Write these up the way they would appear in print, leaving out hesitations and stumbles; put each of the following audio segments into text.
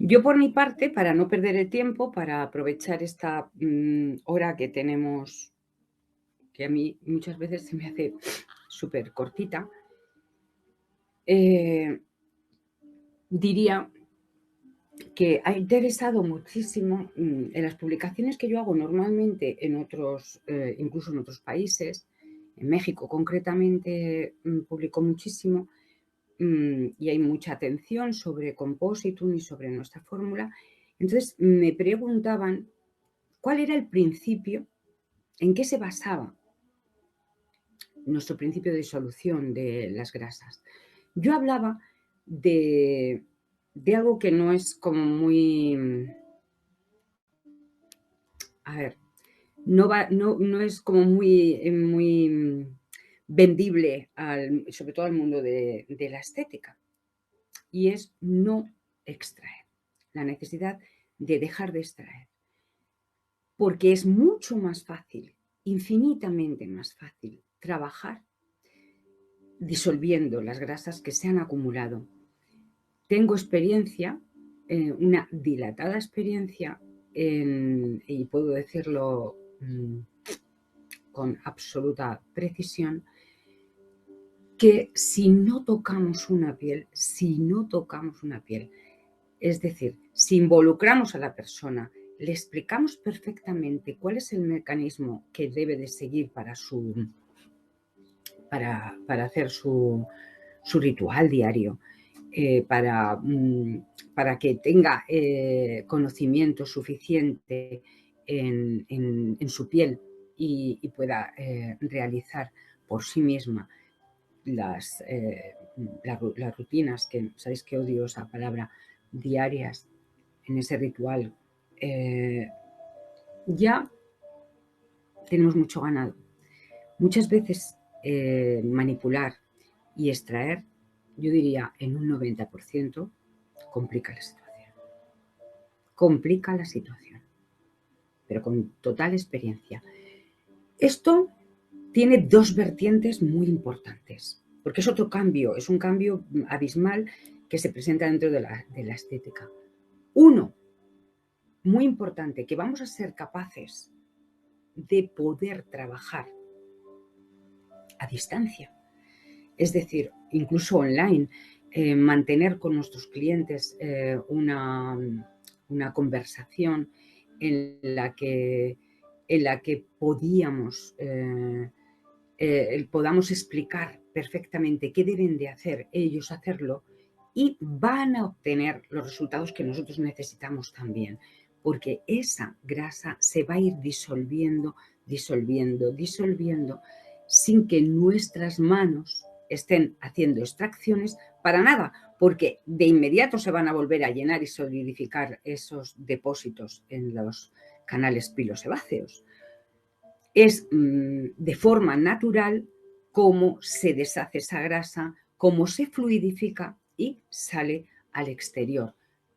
Yo por mi parte, para no perder el tiempo, para aprovechar esta hora que tenemos, que a mí muchas veces se me hace súper cortita, eh, diría que ha interesado muchísimo en las publicaciones que yo hago normalmente en otros, incluso en otros países. En México concretamente publico muchísimo y hay mucha atención sobre Compositum y sobre nuestra fórmula. Entonces me preguntaban cuál era el principio, en qué se basaba nuestro principio de disolución de las grasas. Yo hablaba de, de algo que no es como muy, a ver, no es como muy vendible, sobre todo al mundo de la estética, y es no extraer, la necesidad de dejar de extraer, porque es mucho más fácil, infinitamente más fácil, trabajar disolviendo las grasas que se han acumulado. Tengo experiencia, una dilatada experiencia, y puedo decirlo con absoluta precisión, que si no tocamos una piel, es decir, si involucramos a la persona, le explicamos perfectamente cuál es el mecanismo que debe de seguir para hacer su ritual diario, para que tenga conocimiento suficiente en su piel y pueda realizar por sí misma las rutinas, que sabéis que odio esa palabra, diarias en ese ritual, ya tenemos mucho ganado. Muchas veces manipular y extraer, yo diría en un 90%, complica la situación. Complica la situación, pero con total experiencia. Esto tiene dos vertientes muy importantes, porque es otro cambio, es un cambio abismal que se presenta dentro de la estética. Uno, muy importante, que vamos a ser capaces de poder trabajar a distancia. Es decir, incluso online, mantener con nuestros clientes una conversación en la que podamos explicar perfectamente qué deben de hacer, ellos hacerlo, y van a obtener los resultados que nosotros necesitamos también, porque esa grasa se va a ir disolviendo, sin que nuestras manos estén haciendo extracciones para nada, porque de inmediato se van a volver a llenar y solidificar esos depósitos en los canales pilosebáceos. Es de forma natural cómo se deshace esa grasa, cómo se fluidifica y sale al exterior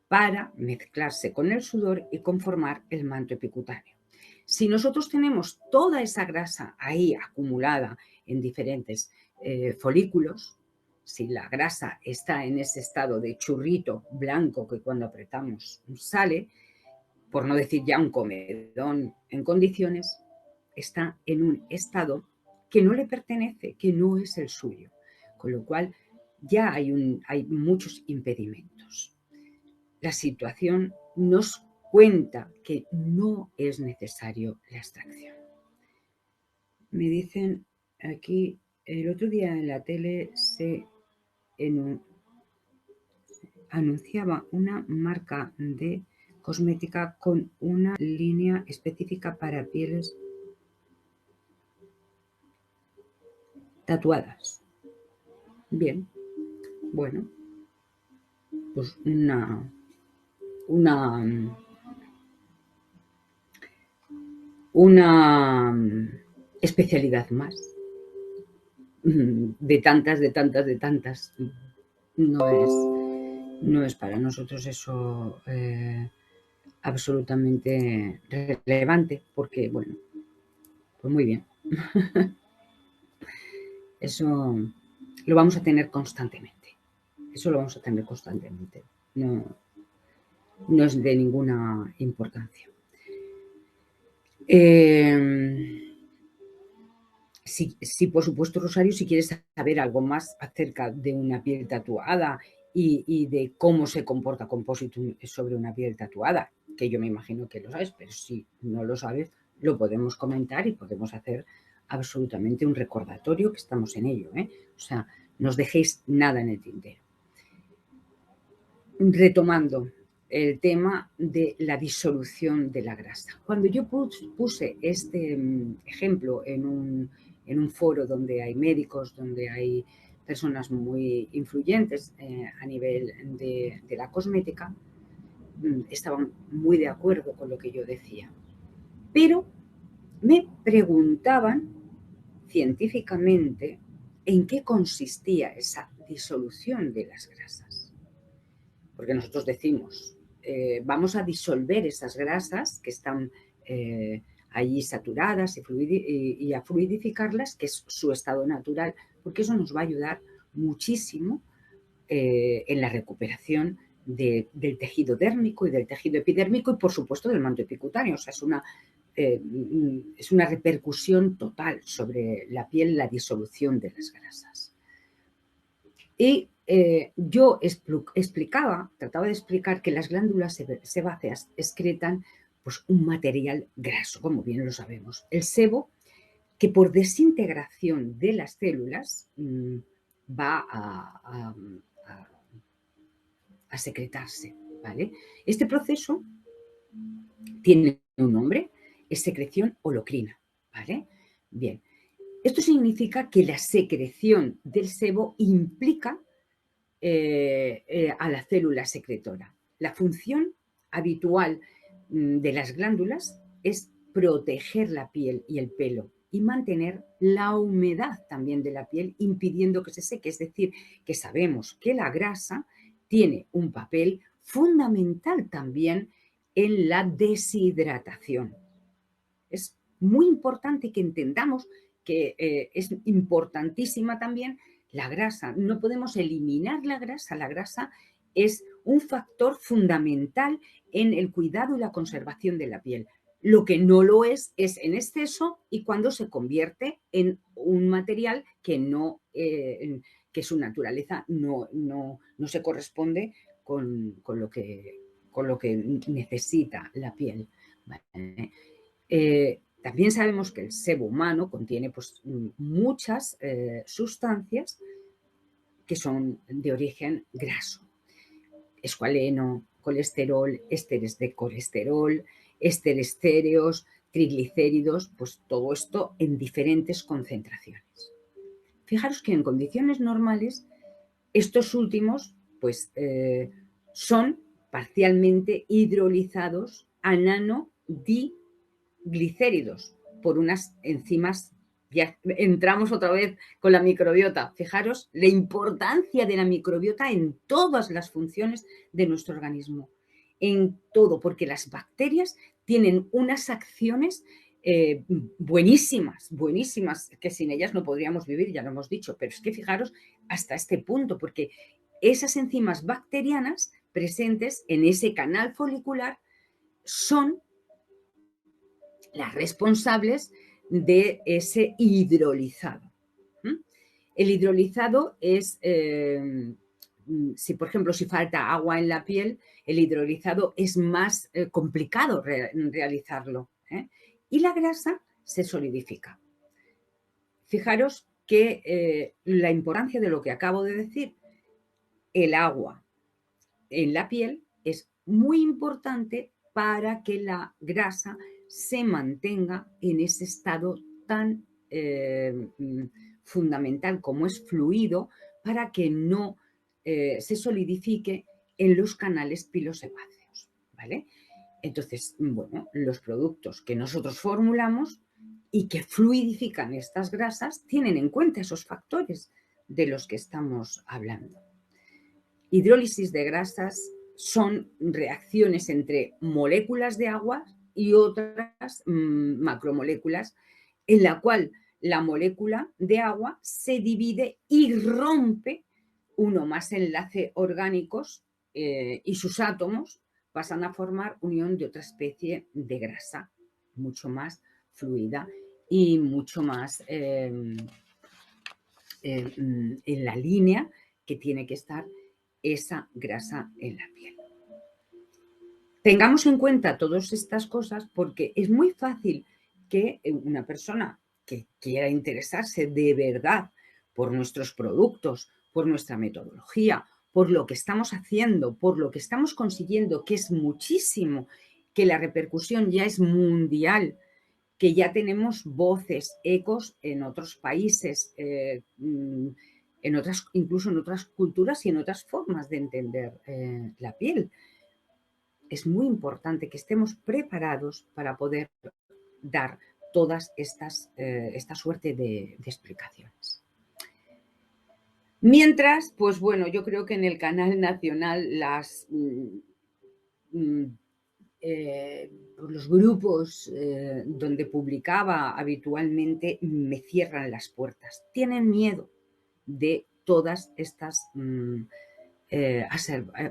para mezclarse con el sudor y conformar el manto epicutáneo. Si nosotros tenemos toda esa grasa ahí acumulada en diferentes folículos, si la grasa está en ese estado de churrito blanco que cuando apretamos sale, por no decir ya un comedón en condiciones, está en un estado que no le pertenece, que no es el suyo. Con lo cual ya hay muchos impedimentos. La situación nos cuenta que no es necesario la extracción. Me dicen aquí, el otro día en la tele se anunciaba una marca de cosmética con una línea específica para pieles tatuadas. Bien, bueno, pues una, una especialidad más de tantas. No es para nosotros eso absolutamente relevante, porque, bueno, pues muy bien. Eso lo vamos a tener constantemente. Eso lo vamos a tener constantemente. No, no es de ninguna importancia. Sí, por supuesto, Rosario, si quieres saber algo más acerca de una piel tatuada y de cómo se comporta Composite sobre una piel tatuada, que yo me imagino que lo sabes, pero si no lo sabes, lo podemos comentar y podemos hacer absolutamente un recordatorio que estamos en ello, ¿eh? O sea, no os dejéis nada en el tintero. Retomando el tema de la disolución de la grasa. Cuando yo puse este ejemplo en un foro donde hay médicos, donde hay personas muy influyentes a nivel de la cosmética, estaban muy de acuerdo con lo que yo decía. Pero me preguntaban científicamente en qué consistía esa disolución de las grasas. Porque nosotros decimos, vamos a disolver esas grasas que están allí saturadas y a fluidificarlas, que es su estado natural, porque eso nos va a ayudar muchísimo en la recuperación del tejido dérmico y del tejido epidérmico y, por supuesto, del manto epicutáneo. O sea, es una repercusión total sobre la piel, la disolución de las grasas. Y yo trataba de explicar que las glándulas sebáceas excretan pues, un material graso, como bien lo sabemos. El sebo, que por desintegración de las células va a secretarse. ¿Vale? Este proceso tiene un nombre, es secreción holocrina. ¿Vale? Bien. Esto significa que la secreción del sebo implica a la célula secretora. La función habitual de las glándulas es proteger la piel y el pelo y mantener la humedad también de la piel, impidiendo que se seque. Es decir, que sabemos que la grasa tiene un papel fundamental también en la deshidratación. Es muy importante que entendamos que es importantísima también la grasa. No podemos eliminar la grasa. La grasa es un factor fundamental en el cuidado y la conservación de la piel. Lo que no lo es en exceso y cuando se convierte en un material que que su naturaleza no se corresponde con lo que necesita la piel. ¿Vale? También sabemos que el sebo humano contiene pues, muchas sustancias que son de origen graso. Escualeno, colesterol, ésteres de colesterol, ésteres cereos, triglicéridos, pues todo esto en diferentes concentraciones. Fijaros que en condiciones normales estos últimos pues, son parcialmente hidrolizados a nanoglicéridos por unas enzimas. Ya entramos otra vez con la microbiota. Fijaros la importancia de la microbiota en todas las funciones de nuestro organismo, en todo, porque las bacterias tienen unas acciones buenísimas, buenísimas, que sin ellas no podríamos vivir, ya lo hemos dicho, pero es que fijaros hasta este punto, porque esas enzimas bacterianas presentes en ese canal folicular son las responsables de ese hidrolizado. El hidrolizado es, si por ejemplo, si falta agua en la piel, el hidrolizado es más complicado realizarlo. Y la grasa se solidifica. Fijaros que la importancia de lo que acabo de decir, el agua en la piel es muy importante para que la grasa se mantenga en ese estado tan fundamental como es fluido para que no se solidifique en los canales pilosebáceos, ¿vale? Entonces, bueno, los productos que nosotros formulamos y que fluidifican estas grasas tienen en cuenta esos factores de los que estamos hablando. Hidrólisis de grasas son reacciones entre moléculas de agua y otras macromoléculas, en la cual la molécula de agua se divide y rompe uno más enlace orgánicos y sus átomos pasan a formar unión de otra especie de grasa, mucho más fluida y mucho más en la línea que tiene que estar esa grasa en la piel. Tengamos en cuenta todas estas cosas porque es muy fácil que una persona que quiera interesarse de verdad por nuestros productos, por nuestra metodología, por lo que estamos haciendo, por lo que estamos consiguiendo, que es muchísimo, que la repercusión ya es mundial, que ya tenemos voces, ecos en otros países, incluso en otras culturas y en otras formas de entender la piel. Es muy importante que estemos preparados para poder dar todas esta suerte de explicaciones. Mientras, pues bueno, yo creo que en el canal nacional los grupos donde publicaba habitualmente me cierran las puertas. Tienen miedo de todas estas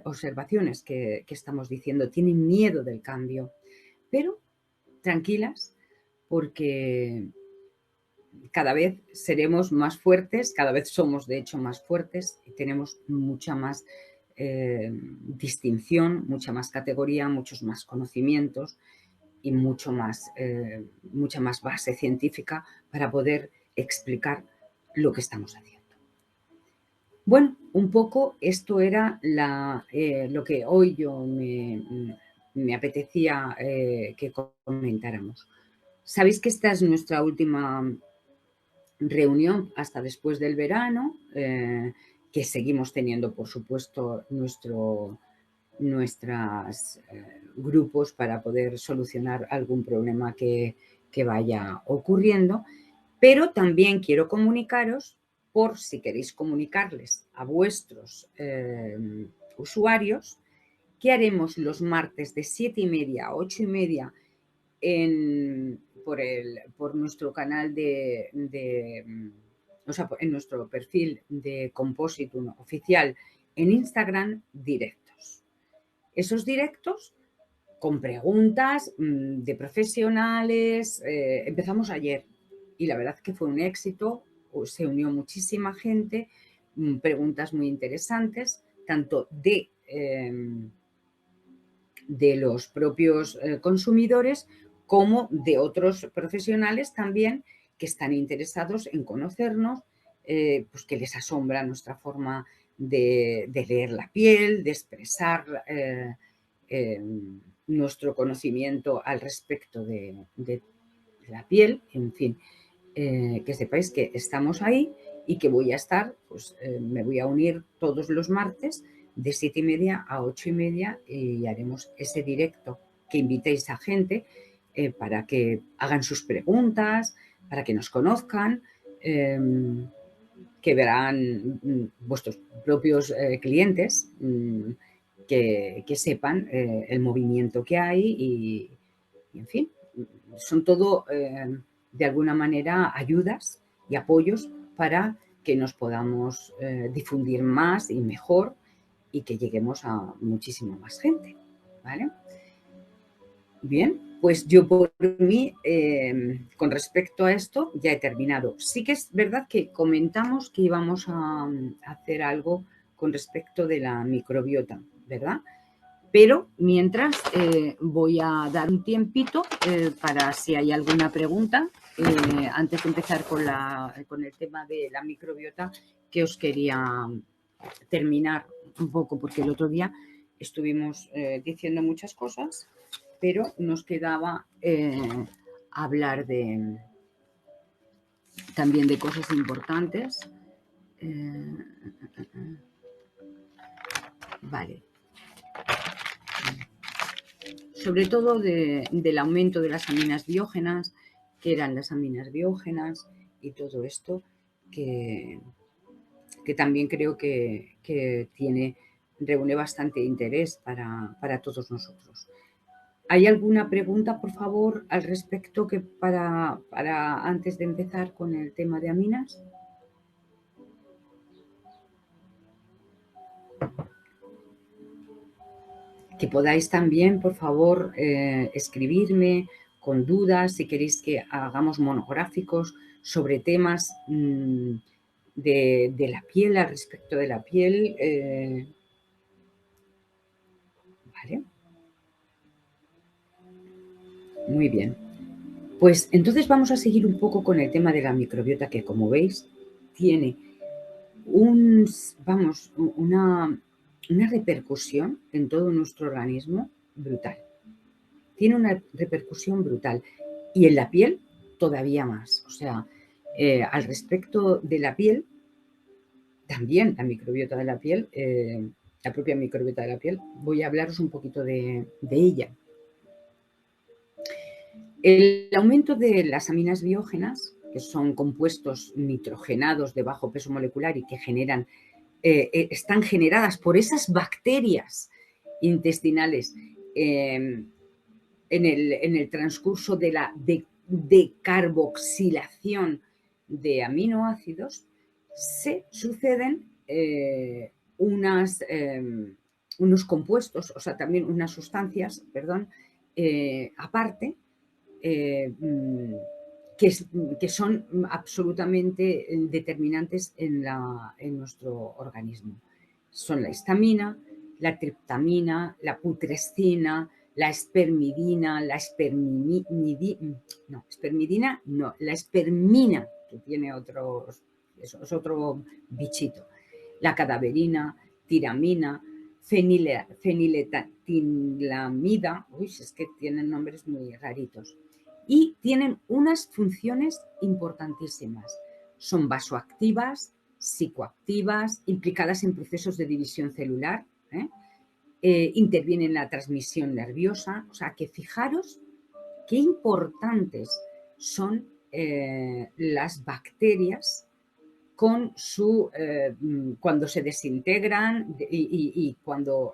observaciones que estamos diciendo. Tienen miedo del cambio. Pero tranquilas, porque cada vez seremos más fuertes, cada vez somos de hecho más fuertes y tenemos mucha más distinción, mucha más categoría, muchos más conocimientos y mucha más base científica para poder explicar lo que estamos haciendo. Bueno, un poco esto era lo que hoy yo me apetecía que comentáramos. Sabéis que esta es nuestra última reunión hasta después del verano, que seguimos teniendo, por supuesto, nuestros grupos para poder solucionar algún problema que vaya ocurriendo, pero también quiero comunicaros, por si queréis comunicarles a vuestros usuarios, que haremos los martes de 7:30 a 8:30 por nuestro canal o sea, en nuestro perfil de Compositum oficial en Instagram, directos. Esos directos con preguntas de profesionales. Empezamos ayer y la verdad que fue un éxito. Se unió muchísima gente, preguntas muy interesantes, tanto de los propios consumidores como de otros profesionales también que están interesados en conocernos, pues que les asombra nuestra forma de leer la piel, de expresar nuestro conocimiento al respecto de la piel, en fin, que sepáis que estamos ahí y que voy a estar, pues me voy a unir todos los martes de 7:30 a 8:30 y haremos ese directo que invitéis a gente para que hagan sus preguntas, para que nos conozcan, que verán vuestros propios clientes, que sepan el movimiento que hay y, en fin, son todo de alguna manera ayudas y apoyos para que nos podamos difundir más y mejor y que lleguemos a muchísima más gente, ¿vale? Bien, pues yo por mí, con respecto a esto, ya he terminado. Sí que es verdad que comentamos que íbamos a hacer algo con respecto de la microbiota, ¿verdad? Pero mientras voy a dar un tiempito para si hay alguna pregunta, antes de empezar con el tema de la microbiota, que os quería terminar un poco, porque el otro día estuvimos diciendo muchas cosas, pero nos quedaba hablar también de cosas importantes. Vale. Sobre todo del aumento de las aminas biógenas, que eran las aminas biógenas y todo esto que también creo que reúne bastante interés para todos nosotros. ¿Hay alguna pregunta, por favor, al respecto que para antes de empezar con el tema de aminas? Que podáis también, por favor, escribirme con dudas, si queréis que hagamos monográficos sobre temas de la piel, al respecto de la piel. ¿Vale? Muy bien. Pues entonces vamos a seguir un poco con el tema de la microbiota, que como veis tiene una repercusión en todo nuestro organismo brutal. Tiene una repercusión brutal. Y en la piel todavía más. O sea, al respecto de la piel, también la microbiota de la piel, la propia microbiota de la piel, voy a hablaros un poquito de ella. El aumento de las aminas biógenas, que son compuestos nitrogenados de bajo peso molecular y que están generadas por esas bacterias intestinales en el transcurso de la decarboxilación de aminoácidos, se suceden unos compuestos, o sea, también unas sustancias, perdón, aparte, que son absolutamente determinantes en nuestro organismo. Son la histamina, la triptamina, la putrescina, la espermidina, la la espermina, que tiene es otro bichito, la cadaverina, tiramina, feniletilamida, es que tienen nombres muy raritos, y tienen unas funciones importantísimas. Son vasoactivas, psicoactivas, implicadas en procesos de división celular, intervienen en la transmisión nerviosa. O sea, que fijaros qué importantes son las bacterias cuando se desintegran y cuando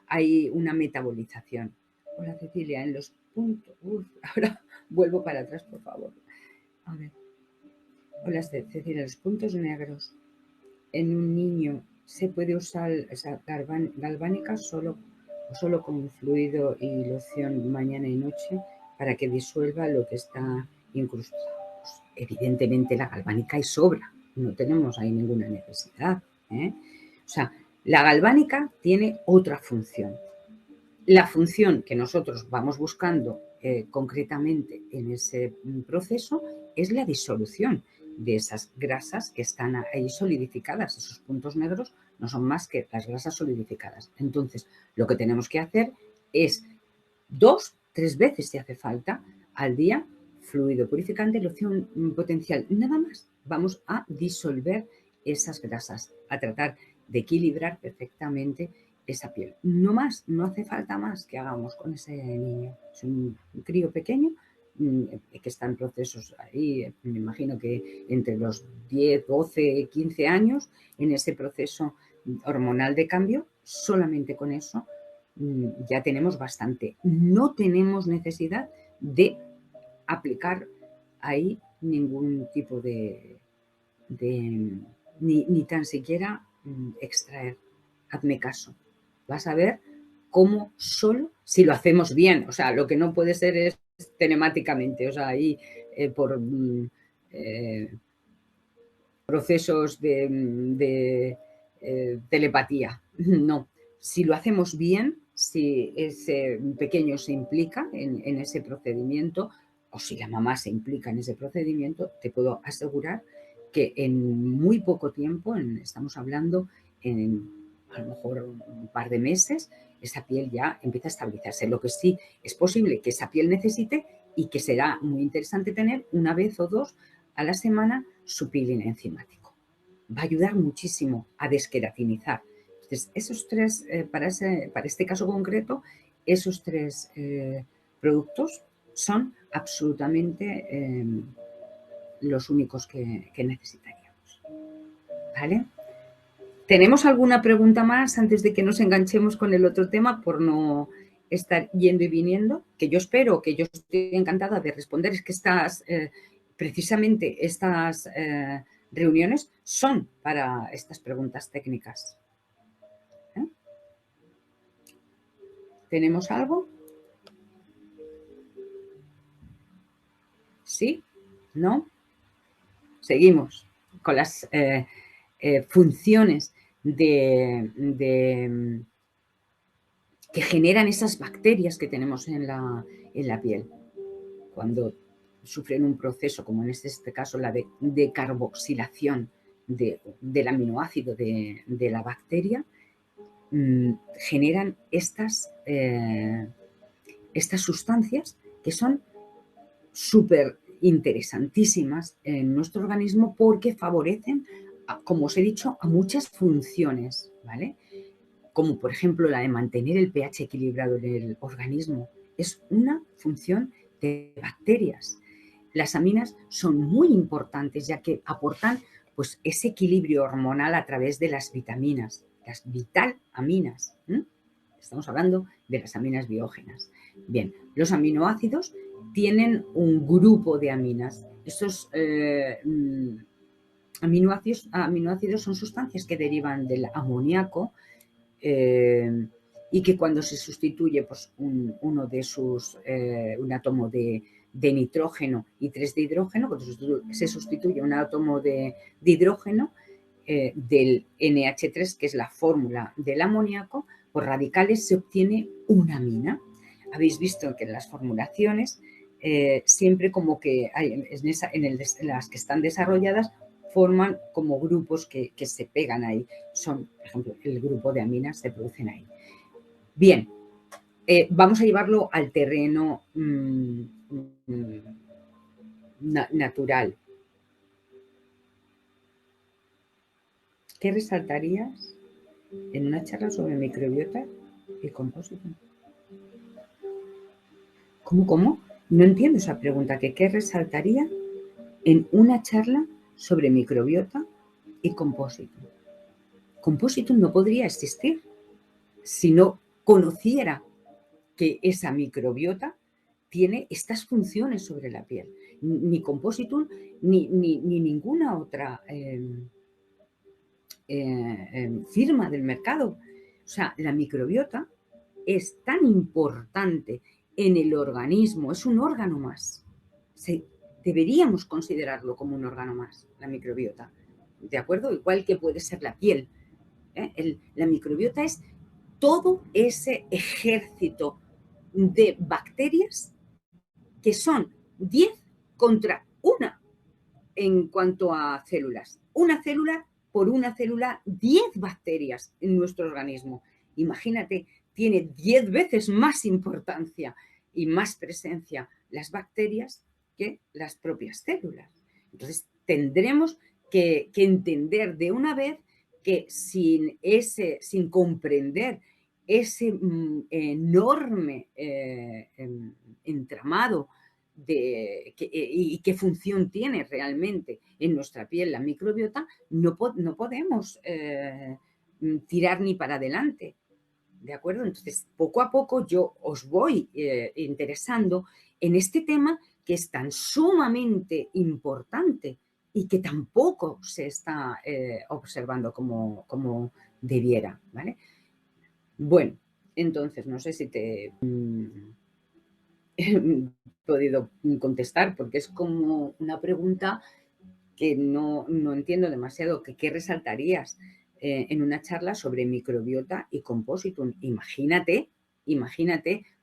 hay una metabolización. Hola, Cecilia, en los puntos... ahora vuelvo para atrás, por favor. A ver. Hola, Cecilia, en los puntos negros en un niño se puede usar esa galvánica solo con fluido y loción mañana y noche para que disuelva lo que está incrustado. Pues, evidentemente la galvánica hay sobra, no tenemos ahí ninguna necesidad. O sea, la galvánica tiene otra función. La función que nosotros vamos buscando concretamente en ese proceso es la disolución de esas grasas que están ahí solidificadas. Esos puntos negros no son más que las grasas solidificadas. Entonces, lo que tenemos que hacer es 2, 3 veces, si hace falta, al día, fluido purificante, loción potencial, nada más. Vamos a disolver esas grasas, a tratar de equilibrar perfectamente esa piel. No más, no hace falta más que hagamos con ese niño. Es un crío pequeño que está en procesos ahí, me imagino que entre los 10, 12, 15 años, en ese proceso hormonal de cambio. Solamente con eso ya tenemos bastante. No tenemos necesidad de aplicar ahí ningún tipo ni tan siquiera extraer. Hazme caso. Vas a ver cómo solo, si lo hacemos bien, o sea, lo que no puede ser es telemáticamente, o sea, ahí por procesos de telepatía. No, si lo hacemos bien, si ese pequeño se implica en ese procedimiento, o si la mamá se implica en ese procedimiento, te puedo asegurar que en muy poco tiempo, estamos hablando en a lo mejor un par de meses, esa piel ya empieza a estabilizarse. Lo que sí es posible que esa piel necesite, y que será muy interesante tener una vez o dos a la semana, su peeling enzimático. Va a ayudar muchísimo a desqueratinizar. Entonces, esos tres, para este caso concreto, esos tres productos son absolutamente los únicos que necesitaríamos. ¿Vale? ¿Tenemos alguna pregunta más antes de que nos enganchemos con el otro tema, por no estar yendo y viniendo? Que yo espero, que yo estoy encantada de responder. Es que precisamente estas reuniones son para estas preguntas técnicas. ¿Tenemos algo? ¿Sí? ¿No? Seguimos con las funciones que generan esas bacterias que tenemos en la piel. Cuando sufren un proceso, como en este caso la de carboxilación del aminoácido de la bacteria, generan estas sustancias que son súper interesantísimas en nuestro organismo porque favorecen, como os he dicho, a muchas funciones, ¿vale? Como por ejemplo la de mantener el pH equilibrado en el organismo. Es una función de bacterias. Las aminas son muy importantes ya que aportan pues, ese equilibrio hormonal a través de las vitaminas, las vitalaminas. Estamos hablando de las aminas biógenas. Bien, los aminoácidos tienen un grupo de aminas. Estos aminoácidos son sustancias que derivan del amoníaco y que cuando se sustituye pues, uno de sus, un átomo de nitrógeno y 3 de hidrógeno, cuando se sustituye un átomo de hidrógeno del NH3, que es la fórmula del amoníaco, por radicales se obtiene una amina. Habéis visto que en las formulaciones siempre como que hay, en las que están desarrolladas forman como grupos que se pegan ahí. Son, por ejemplo, el grupo de aminas se producen ahí. Bien, vamos a llevarlo al terreno natural. ¿Qué resaltarías en una charla sobre microbiota y compósito? ¿Cómo? No entiendo esa pregunta. ¿Qué resaltaría en una charla sobre microbiota y compósito? Compósito no podría existir si no conociera que esa microbiota tiene estas funciones sobre la piel. Ni Compositum ni ninguna otra firma del mercado. O sea, la microbiota es tan importante en el organismo, es un órgano más. Deberíamos considerarlo como un órgano más, la microbiota. ¿De acuerdo? Igual que puede ser la piel. La microbiota es todo ese ejército de bacterias que son 10 contra 1 en cuanto a células. Una célula por una célula, 10 bacterias en nuestro organismo. Imagínate, tiene 10 veces más importancia y más presencia las bacterias que las propias células. Entonces, tendremos que entender de una vez que sin comprender ese enorme entramado y qué función tiene realmente en nuestra piel la microbiota, no podemos tirar ni para adelante. ¿De acuerdo? Entonces, poco a poco yo os voy interesando en este tema que es tan sumamente importante y que tampoco se está observando como debiera, ¿vale? Bueno, entonces, no sé si te he podido contestar, porque es como una pregunta que no entiendo demasiado. ¿Qué resaltarías en una charla sobre microbiota y Compositum? Imagínate,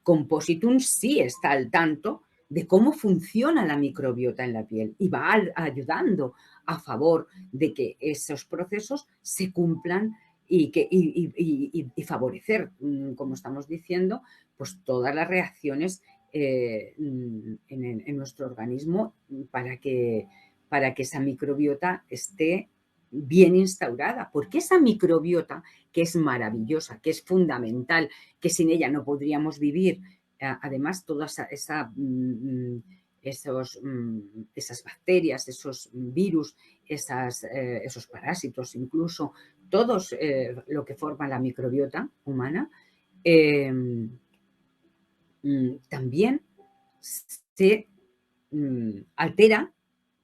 Compositum sí está al tanto de cómo funciona la microbiota en la piel y va ayudando a favor de que esos procesos se cumplan y favorecer, como estamos diciendo, pues todas las reacciones en nuestro organismo para que esa microbiota esté bien instaurada, porque esa microbiota, que es maravillosa, que es fundamental, que sin ella no podríamos vivir, además toda esas bacterias, esos virus, esos parásitos, incluso todos lo que forma la microbiota humana, también se altera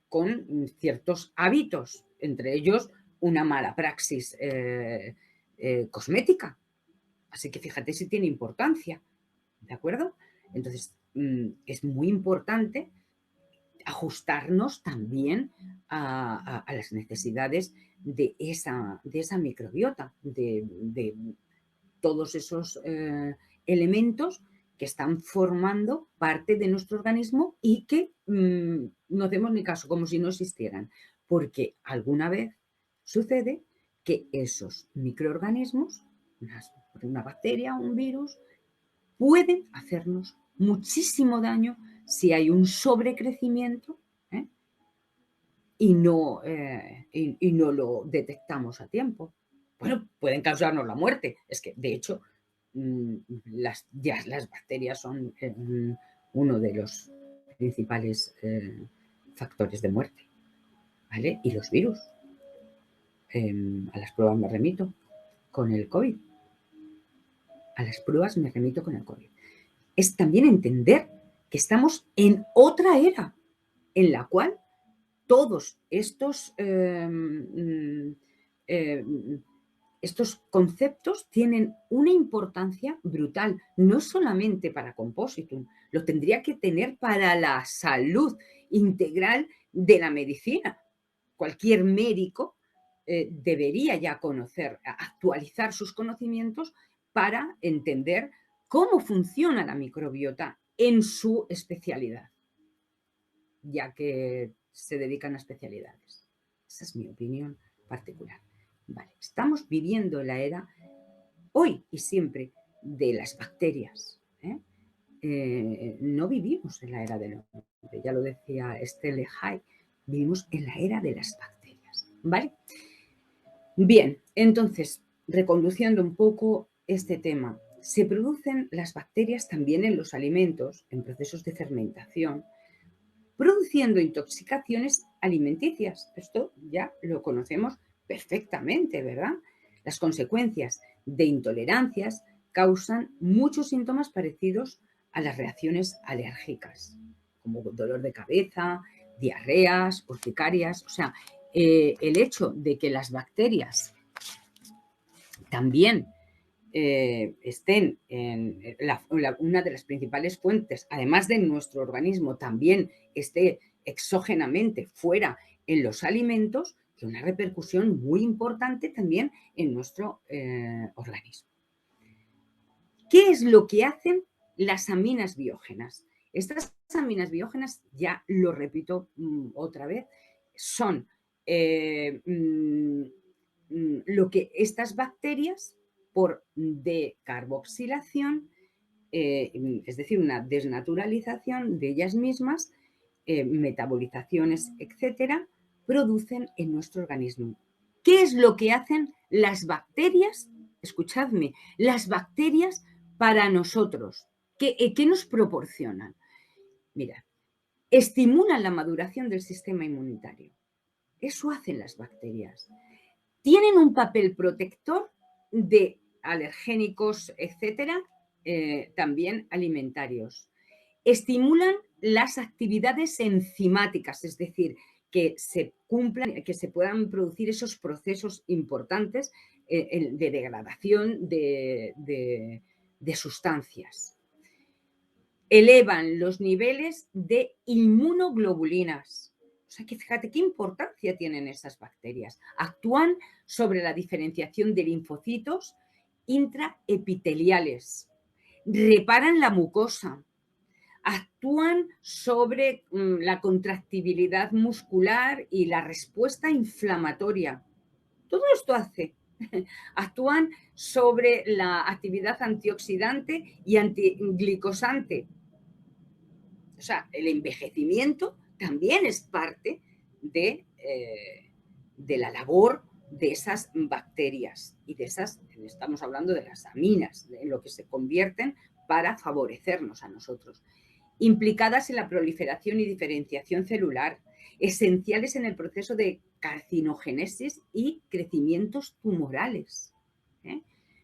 con ciertos hábitos, entre ellos una mala praxis cosmética. Así que fíjate si tiene importancia. ¿de acuerdo? Entonces, es muy importante ajustarnos también a las necesidades de esa microbiota, de todos esos elementos que están formando parte de nuestro organismo y que no hacemos ni caso, como si no existieran, porque alguna vez sucede que esos microorganismos, una bacteria, un virus, pueden hacernos muchísimo daño si hay un sobrecrecimiento, ¿eh? y no lo detectamos a tiempo. Bueno, pueden causarnos la muerte. Es que, de hecho, las bacterias son uno de los principales factores de muerte, ¿vale? Y los virus. A las pruebas me remito con el COVID. A las pruebas me remito con el COVID. Es también entender que estamos en otra era en la cual todos estos conceptos tienen una importancia brutal, no solamente para Compositum, lo tendría que tener para la salud integral de la medicina. Cualquier médico debería ya conocer, actualizar sus conocimientos para entender cómo funciona la microbiota en su especialidad, ya que se dedican a especialidades. Esa es mi opinión particular. Vale, estamos viviendo la era, hoy y siempre, de las bacterias. No vivimos en la era del hombre, ya lo decía Stella Hay, vivimos en la era de las bacterias. ¿Vale? Bien, entonces, reconduciendo un poco este tema, se producen las bacterias también en los alimentos, en procesos de fermentación, produciendo intoxicaciones alimenticias. Esto ya lo conocemos perfectamente, ¿verdad? Las consecuencias de intolerancias causan muchos síntomas parecidos a las reacciones alérgicas, como dolor de cabeza, diarreas, urticarias. O sea, el hecho de que las bacterias también estén en una de las principales fuentes, además de nuestro organismo, también esté exógenamente fuera en los alimentos, tiene una repercusión muy importante también en nuestro organismo. ¿Qué es lo que hacen las aminas biógenas? Estas aminas biógenas, ya lo repito otra vez, son lo que estas bacterias, por decarboxilación, es decir, una desnaturalización de ellas mismas, metabolizaciones, etcétera, producen en nuestro organismo. ¿Qué es lo que hacen las bacterias? Escuchadme, las bacterias para nosotros. ¿Qué nos proporcionan? Mira, estimulan la maduración del sistema inmunitario. Eso hacen las bacterias. Tienen un papel protector de alergénicos, etcétera, también alimentarios. Estimulan las actividades enzimáticas, es decir, que se cumplan, que se puedan producir esos procesos importantes de degradación de sustancias. Elevan los niveles de inmunoglobulinas. O sea que fíjate qué importancia tienen esas bacterias. Actúan sobre la diferenciación de linfocitos intraepiteliales. Reparan la mucosa. Actúan sobre la contractibilidad muscular y la respuesta inflamatoria. Todo esto hace. Actúan sobre la actividad antioxidante y antiglicosante. O sea, el envejecimiento también es parte de la labor de esas bacterias y de esas, estamos hablando de las aminas, en lo que se convierten para favorecernos a nosotros. Implicadas en la proliferación y diferenciación celular, esenciales en el proceso de carcinogénesis y crecimientos tumorales.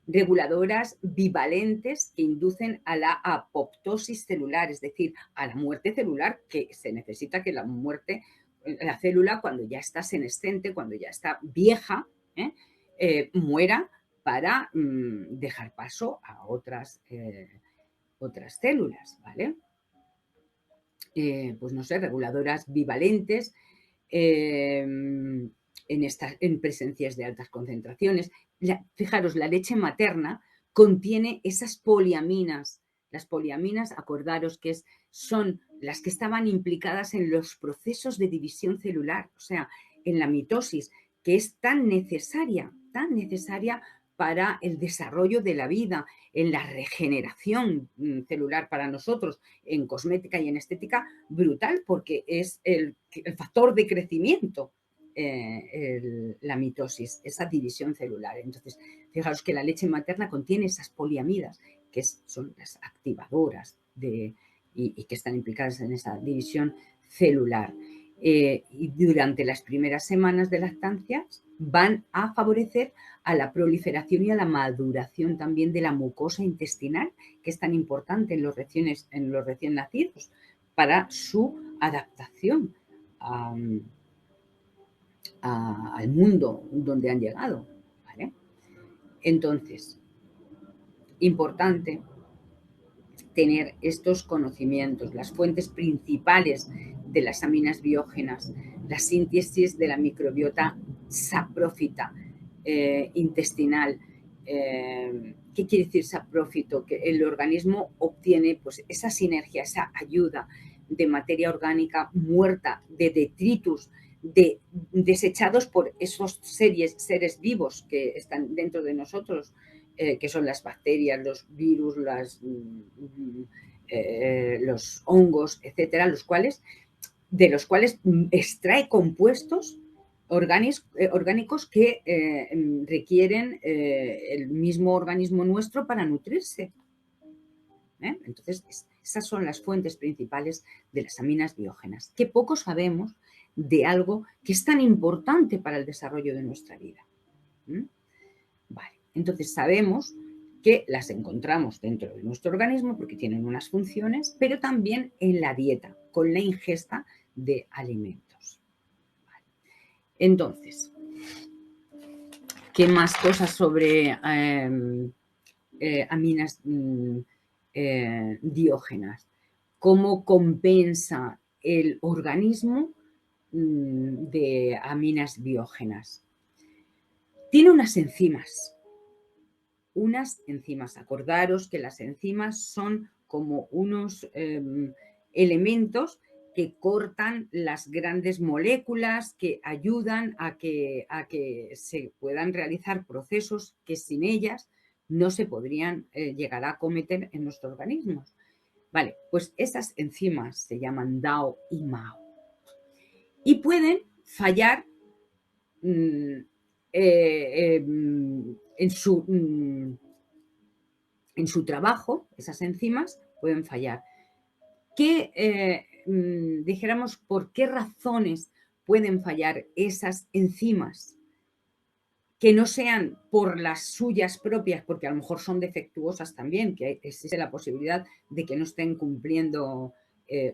Reguladoras bivalentes que inducen a la apoptosis celular, es decir, a la muerte celular, que se necesita que la célula, cuando ya está senescente, cuando ya está vieja, muera para dejar paso a otras otras células, ¿vale? Pues no sé, reguladoras bivalentes, en presencias de altas concentraciones. Fijaros, la leche materna contiene esas poliaminas. Las poliaminas, acordaros que son las que estaban implicadas en los procesos de división celular, o sea, en la mitosis, que es tan necesaria para el desarrollo de la vida, en la regeneración celular para nosotros, en cosmética y en estética, brutal, porque es el factor de crecimiento, la mitosis, esa división celular. Entonces, fijaros que la leche materna contiene esas poliamidas, que son las activadoras y que están implicadas en esa división celular. Y durante las primeras semanas de lactancia van a favorecer a la proliferación y a la maduración también de la mucosa intestinal, que es tan importante en los recién nacidos para su adaptación al mundo donde han llegado, ¿vale? Entonces, importante tener estos conocimientos, las fuentes principales de las aminas biógenas, la síntesis de la microbiota saprófita intestinal. ¿Qué quiere decir saprófito? Que el organismo obtiene pues, esa sinergia, esa ayuda de materia orgánica muerta, de detritus, desechados por esos seres vivos que están dentro de nosotros, que son las bacterias, los virus, los hongos, etcétera, de los cuales extrae compuestos orgánicos que requieren el mismo organismo nuestro para nutrirse. Entonces, esas son las fuentes principales de las aminas biógenas, que poco sabemos de algo que es tan importante para el desarrollo de nuestra vida. Vale, entonces sabemos que las encontramos dentro de nuestro organismo porque tienen unas funciones, pero también en la dieta, con la ingesta de alimentos. Vale. Entonces, ¿qué más cosas sobre aminas diógenas? ¿Cómo compensa el organismo de aminas biógenas? Tiene unas enzimas. Acordaros que las enzimas son como unos elementos que cortan las grandes moléculas, que ayudan a que se puedan realizar procesos que sin ellas no se podrían llegar a cometer en nuestro organismo. Vale, pues esas enzimas se llaman DAO y MAO y pueden fallar en su trabajo. Esas enzimas pueden fallar. Dijéramos, ¿por qué razones pueden fallar esas enzimas? Que no sean por las suyas propias, porque a lo mejor son defectuosas también, que existe la posibilidad de que no estén cumpliendo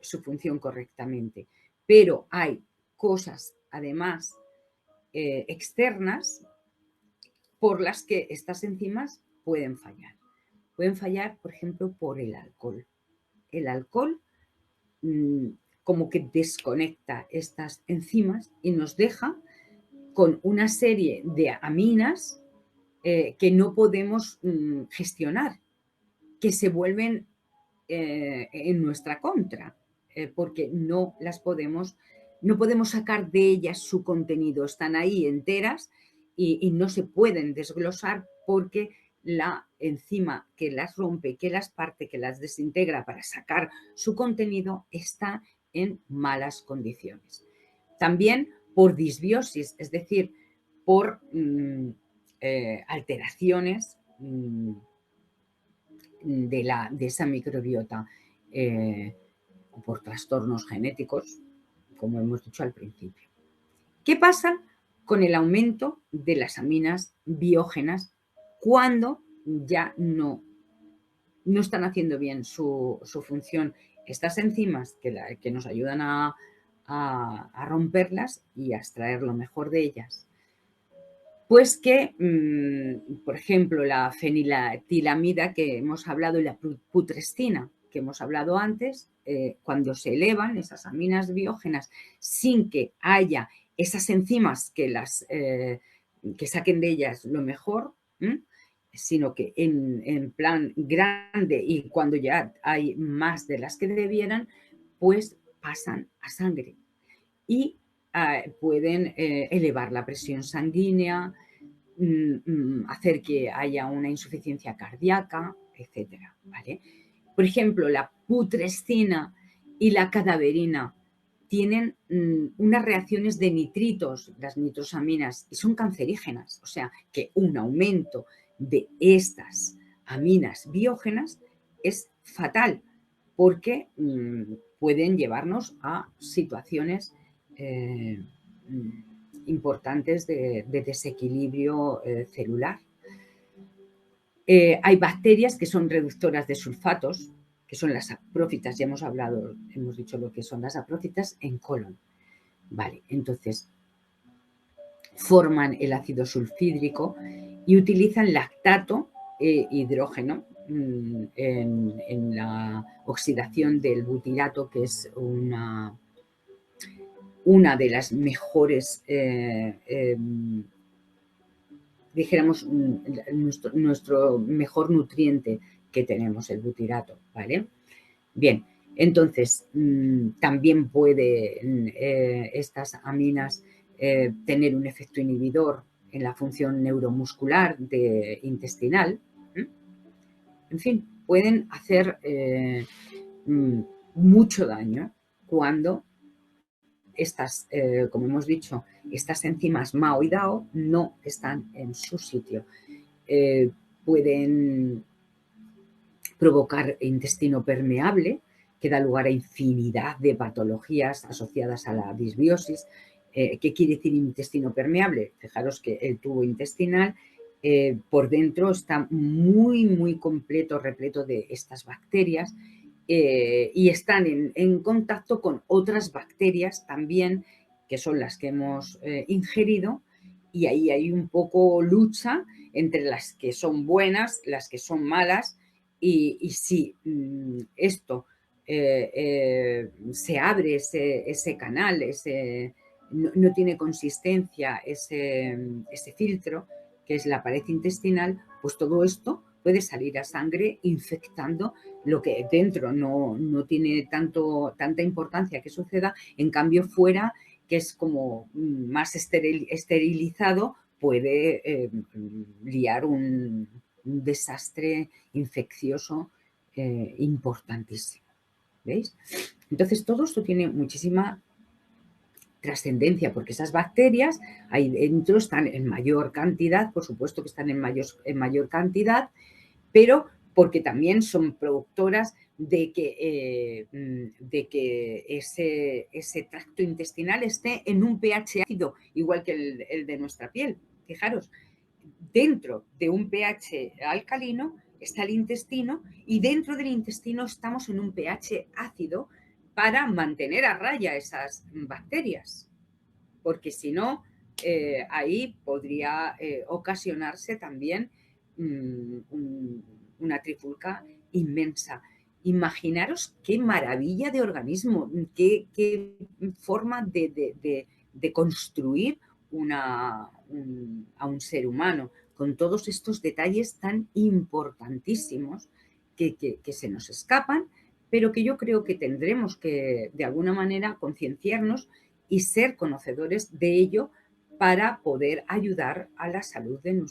su función correctamente. Pero hay cosas, además, externas por las que estas enzimas pueden fallar. Pueden fallar, por ejemplo, por el alcohol. El alcohol como que desconecta estas enzimas y nos deja con una serie de aminas que no podemos gestionar, que se vuelven en nuestra contra, porque no podemos sacar de ellas su contenido. Están ahí enteras y no se pueden desglosar porque la enzima que las rompe, que las parte, que las desintegra para sacar su contenido está en malas condiciones. También por disbiosis, es decir, por alteraciones de esa microbiota, por trastornos genéticos, como hemos dicho al principio. ¿Qué pasa con el aumento de las aminas biógenas cuando ya no están haciendo bien su función estas enzimas que nos ayudan a romperlas y a extraer lo mejor de ellas? Pues que, por ejemplo, la feniletilamida que hemos hablado y la putrescina que hemos hablado antes, cuando se elevan esas aminas biógenas sin que haya esas enzimas que saquen de ellas lo mejor, sino que en plan grande y cuando ya hay más de las que debieran, pues pasan a sangre y pueden elevar la presión sanguínea, hacer que haya una insuficiencia cardíaca, etcétera, ¿vale? Por ejemplo, la putrescina y la cadaverina tienen unas reacciones de nitritos, las nitrosaminas, y son cancerígenas. O sea, que un aumento de estas aminas biógenas es fatal porque pueden llevarnos a situaciones importantes de desequilibrio celular. Hay bacterias que son reductoras de sulfatos, que son las saprófitas, ya hemos dicho lo que son las saprófitas en colon. Vale, entonces forman el ácido sulfídrico y utilizan lactato e hidrógeno en la oxidación del butirato, que es una de las mejores, dijéramos, nuestro mejor nutriente que tenemos, el butirato, ¿vale? Bien, entonces también pueden estas aminas tener un efecto inhibidor en la función neuromuscular intestinal. En fin, pueden hacer mucho daño cuando estas, como hemos dicho, estas enzimas MAO y DAO no están en su sitio. Pueden provocar intestino permeable, que da lugar a infinidad de patologías asociadas a la disbiosis. ¿Qué quiere decir intestino permeable? Fijaros que el tubo intestinal por dentro está muy, muy completo, repleto de estas bacterias y están en contacto con otras bacterias también, que son las que hemos ingerido, y ahí hay un poco lucha entre las que son buenas, las que son malas, y si esto se abre ese canal, no tiene consistencia ese filtro, que es la pared intestinal, pues todo esto puede salir a sangre infectando lo que dentro no tiene tanta importancia que suceda, en cambio fuera, que es como más esterilizado, puede liar un desastre infeccioso importantísimo. ¿Veis? Entonces todo esto tiene muchísima trascendencia, porque esas bacterias ahí dentro están en mayor cantidad, por supuesto que están en mayor cantidad, pero porque también son productoras de que ese tracto intestinal esté en un pH ácido, igual que el de nuestra piel. Fijaros, dentro de un pH alcalino está el intestino y dentro del intestino estamos en un pH ácido para mantener a raya esas bacterias, porque si no, ahí podría ocasionarse también una trifulca inmensa. Imaginaros qué maravilla de organismo, qué forma de construir a un ser humano, con todos estos detalles tan importantísimos que se nos escapan, pero que yo creo que tendremos que, de alguna manera, concienciarnos y ser conocedores de ello para poder ayudar a la salud de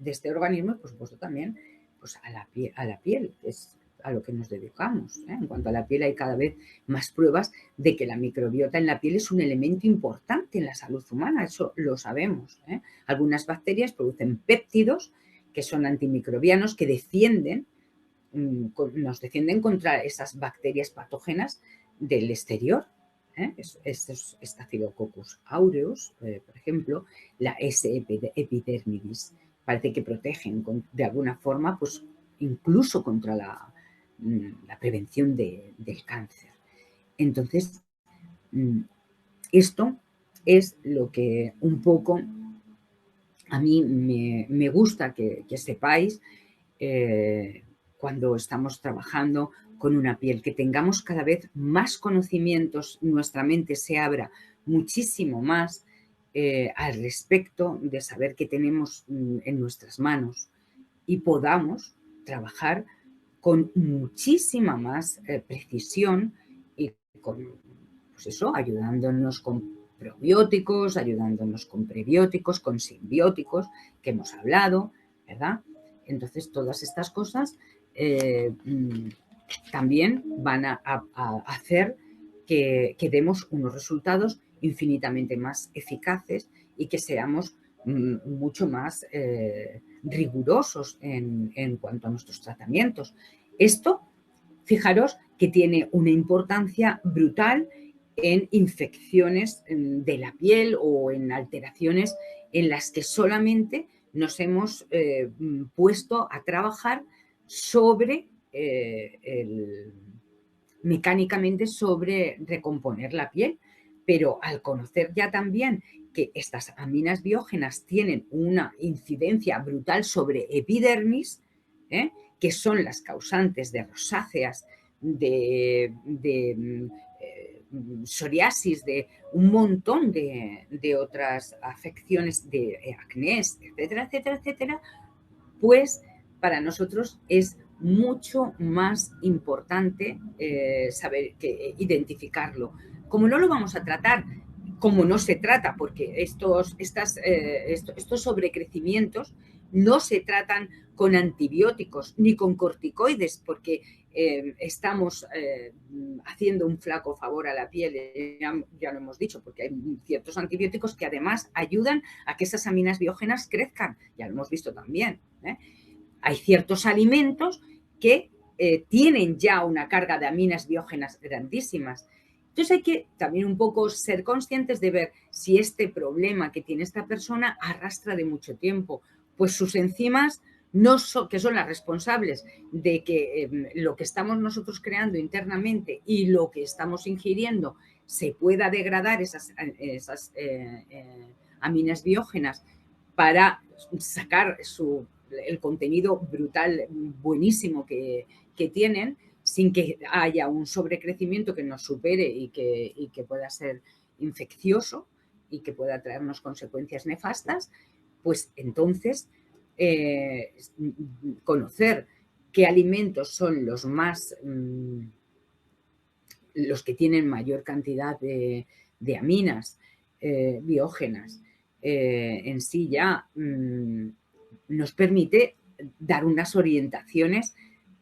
este organismo y, por supuesto, también pues, a la piel, que es a lo que nos dedicamos. En cuanto a la piel, hay cada vez más pruebas de que la microbiota en la piel es un elemento importante en la salud humana, eso lo sabemos. Algunas bacterias producen péptidos que son antimicrobianos, que nos defienden contra esas bacterias patógenas del exterior. Es Staphylococcus aureus, por ejemplo, la S. epidermidis. Parece que protegen de alguna forma, pues incluso contra la prevención del cáncer. Entonces, esto es lo que un poco a mí me gusta que sepáis, cuando estamos trabajando con una piel, que tengamos cada vez más conocimientos, nuestra mente se abra muchísimo más al respecto de saber qué tenemos en nuestras manos y podamos trabajar con muchísima más precisión y con, pues eso, ayudándonos con probióticos, ayudándonos con prebióticos, con simbióticos, que hemos hablado, ¿verdad? Entonces, todas estas cosas también van a hacer que demos unos resultados infinitamente más eficaces y que seamos mucho más rigurosos en cuanto a nuestros tratamientos. Esto, fijaros que tiene una importancia brutal en infecciones de la piel o en alteraciones en las que solamente nos hemos puesto a trabajar sobre mecánicamente sobre recomponer la piel, pero al conocer ya también que estas aminas biógenas tienen una incidencia brutal sobre epidermis, que son las causantes de rosáceas, de psoriasis, de un montón de otras afecciones, de acné, etcétera, etcétera, etcétera, pues para nosotros es mucho más importante saber identificarlo. Como no lo vamos a tratar, como no se trata, porque estos sobrecrecimientos no se tratan con antibióticos ni con corticoides, porque estamos haciendo un flaco favor a la piel, ya lo hemos dicho, porque hay ciertos antibióticos que además ayudan a que esas aminas biógenas crezcan, ya lo hemos visto también. Hay ciertos alimentos que tienen ya una carga de aminas biógenas grandísimas. Entonces hay que también un poco ser conscientes de ver si este problema que tiene esta persona arrastra de mucho tiempo, pues sus enzimas no son, que son las responsables de que lo que estamos nosotros creando internamente y lo que estamos ingiriendo se pueda degradar esas aminas biógenas para sacar el contenido brutal, buenísimo que tienen, sin que haya un sobrecrecimiento que nos supere y que pueda ser infeccioso y que pueda traernos consecuencias nefastas, pues entonces conocer qué alimentos son los más, los que tienen mayor cantidad de aminas biógenas en sí ya nos permite dar unas orientaciones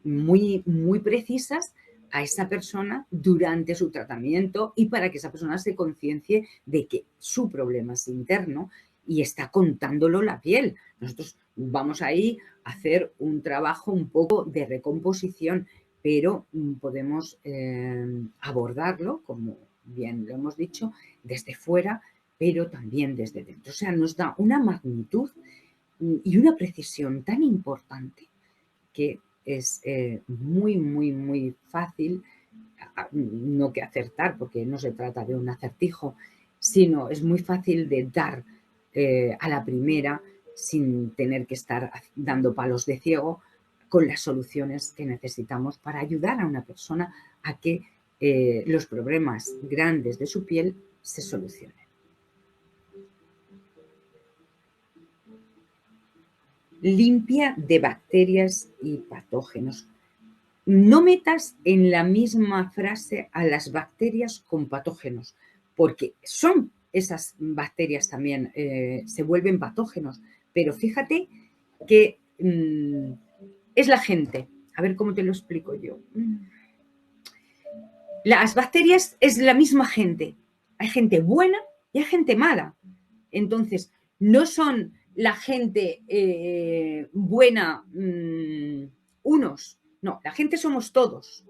muy, muy precisas a esa persona durante su tratamiento y para que esa persona se conciencie de que su problema es interno y está contándolo la piel. Nosotros vamos ahí a hacer un trabajo un poco de recomposición, pero podemos abordarlo, como bien lo hemos dicho, desde fuera, pero también desde dentro. O sea, nos da una magnitud y una precisión tan importante que es muy, muy, muy fácil, no que acertar, porque no se trata de un acertijo, sino es muy fácil de dar a la primera sin tener que estar dando palos de ciego con las soluciones que necesitamos para ayudar a una persona a que los problemas grandes de su piel se solucionen. Limpia de bacterias y patógenos. No metas en la misma frase a las bacterias con patógenos, porque son esas bacterias también, se vuelven patógenos, pero fíjate que es la gente. A ver cómo te lo explico yo. Las bacterias es la misma gente. Hay gente buena y hay gente mala. Entonces, no son la gente buena unos. No, la gente somos todos.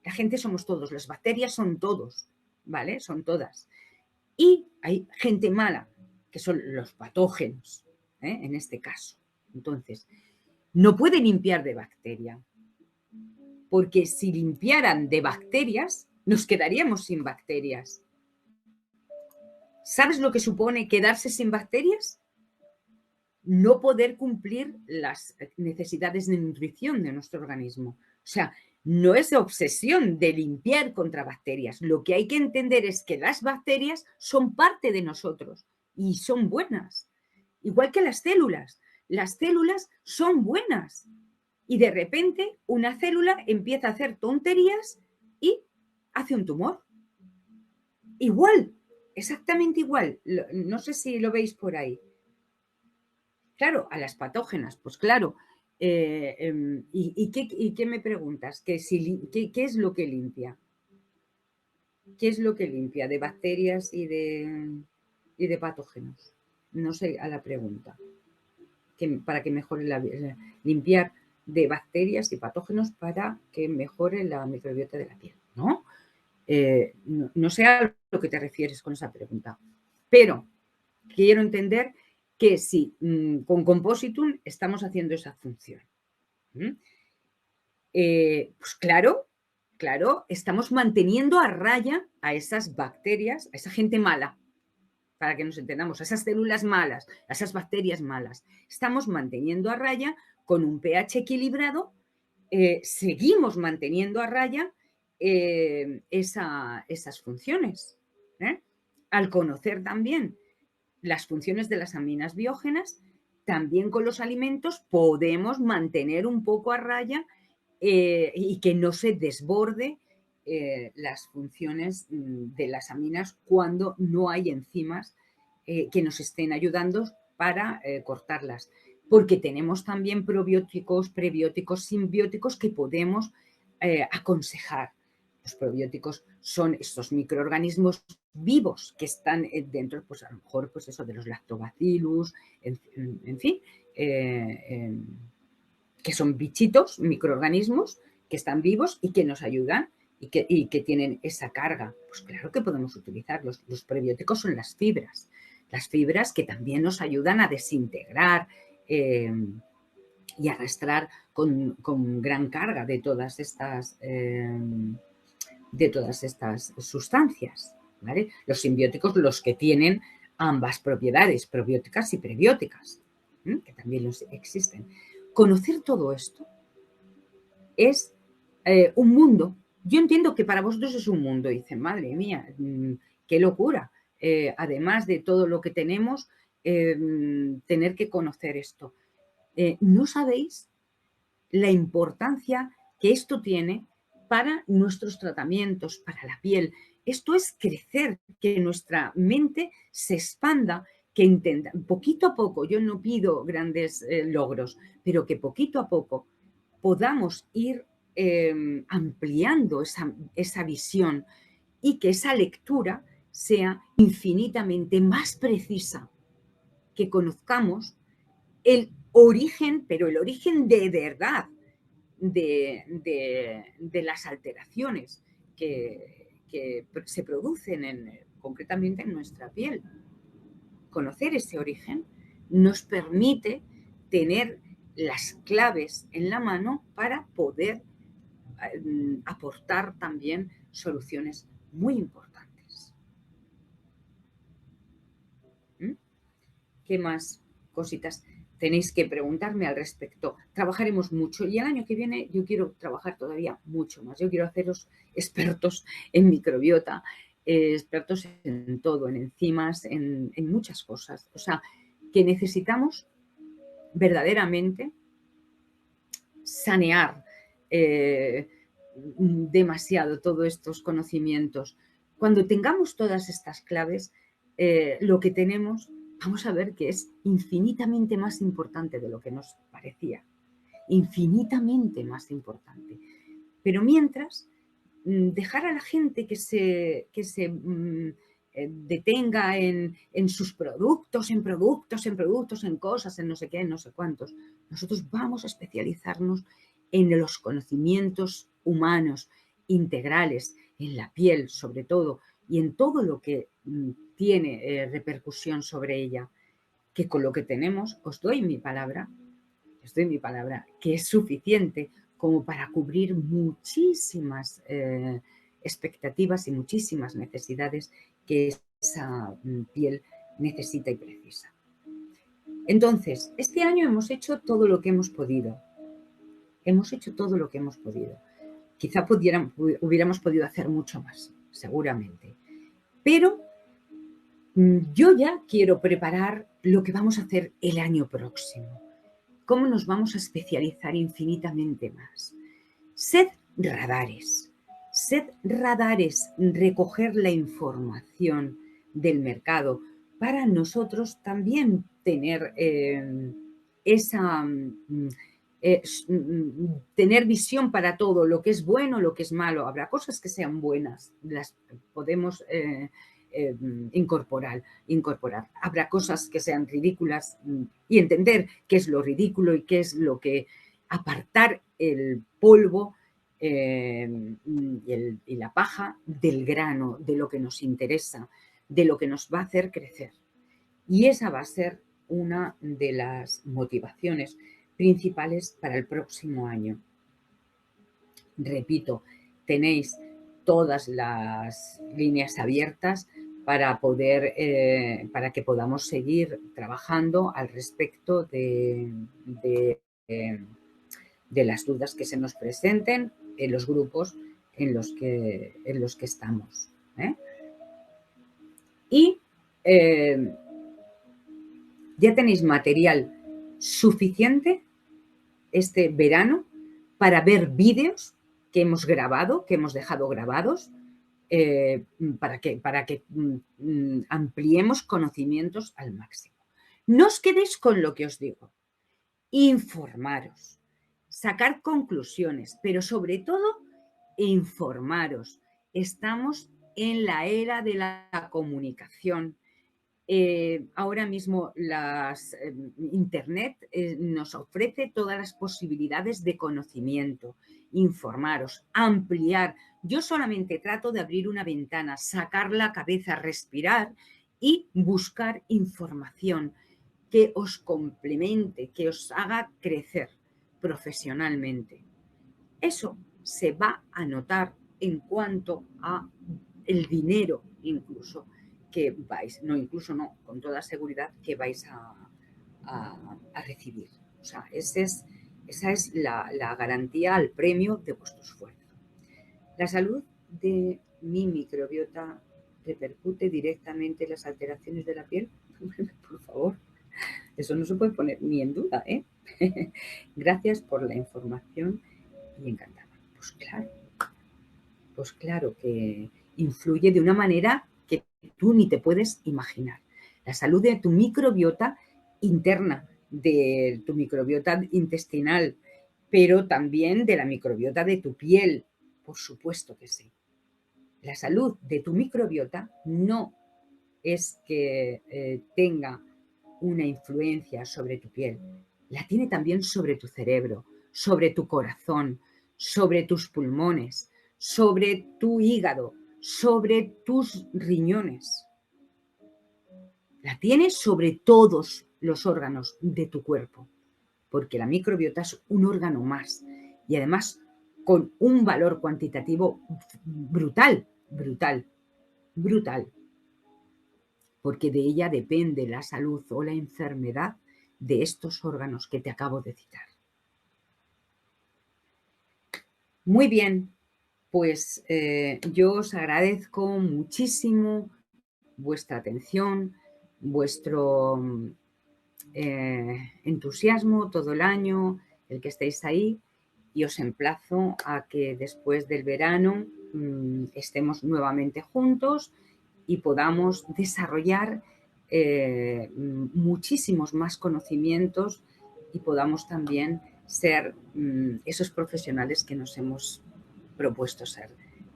La gente somos todos. Las bacterias son todos. ¿Vale? Son todas. Y hay gente mala, que son los patógenos, en este caso. Entonces, no puede limpiar de bacteria. Porque si limpiaran de bacterias, nos quedaríamos sin bacterias. ¿Sabes lo que supone quedarse sin bacterias? no poder cumplir las necesidades de nutrición de nuestro organismo. O sea, no es obsesión de limpiar contra bacterias. Lo que hay que entender es que las bacterias son parte de nosotros y son buenas. Igual que las células. Las células son buenas. Y de repente una célula empieza a hacer tonterías y hace un tumor. Igual, exactamente igual. No sé si lo veis por ahí. Claro, a las patógenas, pues claro. ¿Y qué me preguntas? ¿Qué es lo que limpia? ¿Qué es lo que limpia de bacterias y de patógenos? No sé a la pregunta. Para que mejore limpiar de bacterias y patógenos para que mejore la microbiota de la piel, ¿no? No sé a lo que te refieres con esa pregunta, pero quiero entender que sí, con Compositum estamos haciendo esa función. Pues claro, estamos manteniendo a raya a esas bacterias, a esa gente mala, para que nos entendamos, a esas células malas, a esas bacterias malas. Estamos manteniendo a raya con un pH equilibrado, seguimos manteniendo a raya esas funciones. Al conocer también las funciones de las aminas biógenas, también con los alimentos podemos mantener un poco a raya y que no se desborde las funciones de las aminas cuando no hay enzimas que nos estén ayudando para cortarlas. Porque tenemos también probióticos, prebióticos, simbióticos que podemos aconsejar. Los probióticos son estos microorganismos vivos que están dentro, pues a lo mejor, pues eso de los lactobacillus, en fin, que son bichitos, microorganismos que están vivos y que nos ayudan y que tienen esa carga. Pues claro que podemos utilizarlos. Los prebióticos son las fibras que también nos ayudan a desintegrar y arrastrar con gran carga de todas estas sustancias. ¿Vale? Los simbióticos, los que tienen ambas propiedades, probióticas y prebióticas, que también existen. Conocer todo esto es un mundo. Yo entiendo que para vosotros es un mundo. Dicen, madre mía, qué locura. Además de todo lo que tenemos, tener que conocer esto. No sabéis la importancia que esto tiene para nuestros tratamientos, para la piel. Esto es crecer, que nuestra mente se expanda, que poquito a poco, yo no pido grandes logros, pero que poquito a poco podamos ir ampliando esa visión y que esa lectura sea infinitamente más precisa, que conozcamos el origen, pero el origen de verdad de las alteraciones que se producen concretamente en nuestra piel. Conocer ese origen nos permite tener las claves en la mano para poder aportar también soluciones muy importantes. ¿Qué más cositas tenéis que preguntarme al respecto? Trabajaremos mucho y el año que viene yo quiero trabajar todavía mucho más. Yo quiero haceros expertos en microbiota, expertos en todo, en enzimas, en muchas cosas. O sea, que necesitamos verdaderamente sanear demasiado todos estos conocimientos. Cuando tengamos todas estas claves, lo que tenemos, vamos a ver que es infinitamente más importante de lo que nos parecía. Infinitamente más importante. Pero mientras, dejar a la gente que se detenga en sus productos, en cosas, en no sé qué, en no sé cuántos. Nosotros vamos a especializarnos en los conocimientos humanos integrales, en la piel sobre todo, y en todo lo que tiene repercusión sobre ella, que con lo que tenemos, os doy mi palabra, que es suficiente como para cubrir muchísimas expectativas y muchísimas necesidades que esa piel necesita y precisa. Entonces, este año hemos hecho todo lo que hemos podido. Hemos hecho todo lo que hemos podido. Quizá hubiéramos podido hacer mucho más, seguramente. Pero yo ya quiero preparar lo que vamos a hacer el año próximo. ¿Cómo nos vamos a especializar infinitamente más? Sed radares, recoger la información del mercado para nosotros también tener tener visión para todo, lo que es bueno, lo que es malo. Habrá cosas que sean buenas, las podemos incorporar. Habrá cosas que sean ridículas y entender qué es lo ridículo y qué es lo que apartar el polvo y la paja del grano, de lo que nos interesa, de lo que nos va a hacer crecer. Y esa va a ser una de las motivaciones principales para el próximo año. Repito, tenéis todas las líneas abiertas para que podamos seguir trabajando al respecto de las dudas que se nos presenten en los grupos en los que estamos. Y ya tenéis material suficiente este verano para ver vídeos que hemos grabado, que hemos dejado grabados, para que ampliemos conocimientos al máximo. No os quedéis con lo que os digo. Informaros, sacar conclusiones, pero sobre todo informaros. Estamos en la era de la comunicación. Ahora mismo Internet nos ofrece todas las posibilidades de conocimiento, informaros, ampliar. Yo solamente trato de abrir una ventana, sacar la cabeza, respirar y buscar información que os complemente, que os haga crecer profesionalmente. Eso se va a notar en cuanto a el dinero incluso que con toda seguridad que vais a recibir. O sea, esa es la garantía al premio de vuestro esfuerzo. La salud de mi microbiota repercute directamente en las alteraciones de la piel. Por favor, eso no se puede poner ni en duda, ¿eh? Gracias por la información y encantada. Pues claro que influye de una manera que tú ni te puedes imaginar. La salud de tu microbiota interna, de tu microbiota intestinal, pero también de la microbiota de tu piel, por supuesto que sí. La salud de tu microbiota no es que tenga una influencia sobre tu piel, la tiene también sobre tu cerebro, sobre tu corazón, sobre tus pulmones, sobre tu hígado, sobre tus riñones. La tiene sobre todos los órganos de tu cuerpo, porque la microbiota es un órgano más y además con un valor cuantitativo brutal, porque de ella depende la salud o la enfermedad de estos órganos que te acabo de citar. Muy bien, pues yo os agradezco muchísimo vuestra atención, vuestro entusiasmo todo el año, el que estéis ahí, y os emplazo a que después del verano estemos nuevamente juntos y podamos desarrollar muchísimos más conocimientos y podamos también ser esos profesionales que nos hemos propuesto ser,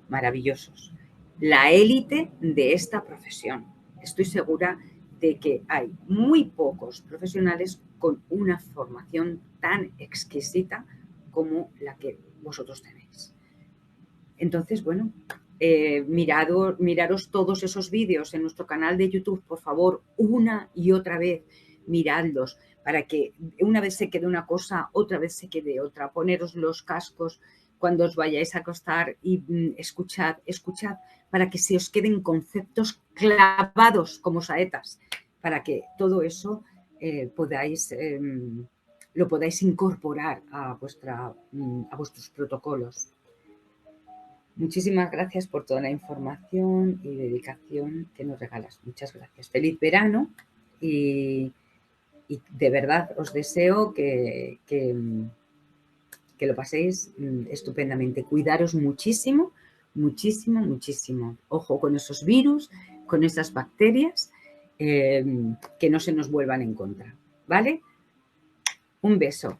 maravillosos. La élite de esta profesión. Estoy segura de que hay muy pocos profesionales con una formación tan exquisita como la que vosotros tenéis. Entonces, bueno, miraros todos esos vídeos en nuestro canal de YouTube, por favor, una y otra vez, miradlos, para que una vez se quede una cosa, otra vez se quede otra. Poneros los cascos cuando os vayáis a acostar y escuchad, para que se os queden conceptos clavados como saetas, para que todo eso lo podáis incorporar a vuestros protocolos. Muchísimas gracias por toda la información y dedicación que nos regalas. Muchas gracias. Feliz verano y de verdad os deseo que lo paséis estupendamente. Cuidaros muchísimo, muchísimo, muchísimo. Ojo con esos virus, con esas bacterias, que no se nos vuelvan en contra. ¿Vale? Un beso.